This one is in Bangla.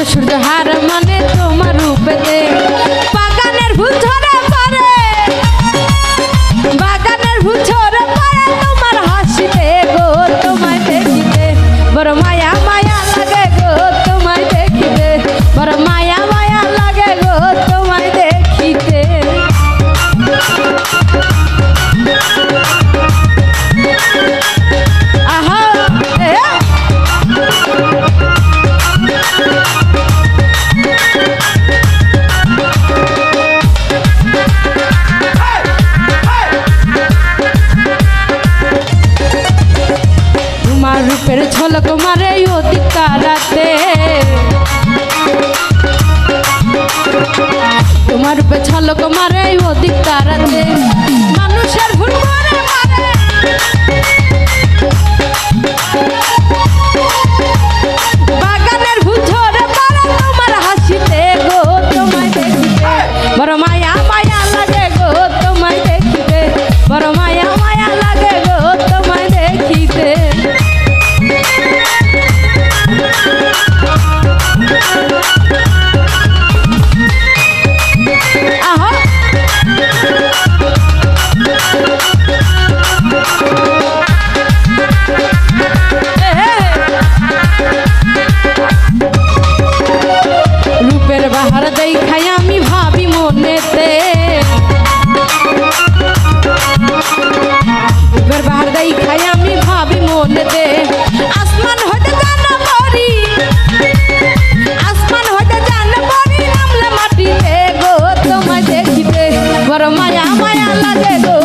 সূর্য হার মানে তোমার রূপেতে বাগানের ফুল ঝরে পড়ে বাগানের ফুল ঝরে পড়ে তোমার হাসিতে গো তোমায় দেখিতে বড় মায়া মায়া লাগে গো তোমায় দেখিতে বড় মায়া মায়া লাগে গো তোমায় দেখিতে আহা তোমার রূপের ঝলক মারে অধিক তারাতে তোমার রূপের ঝলক মারে অধিক তারাতে মানুষের ভুল মারে মারে বাগানের ভুল ঝরে পড়ে তোমার হাসিতে গো তোমায় দেখিতে বড় মায়া মায়া লাগে গো তোমায় দেখিতে বড় মায়া মায়া লাগে গো তোমায় দেখিতে আহা রূপের বাহার দেখাই আমি ভাবি মনেতে রূপের বাহার দেখাই আমি ভাবি মনেতে আসমান হইতে জানা পড়ি আসমান হইতে জানা পড়ি নামলে মাটিতে গো তোমায় দেখিতে বড় মায়া মায়া লাগে গো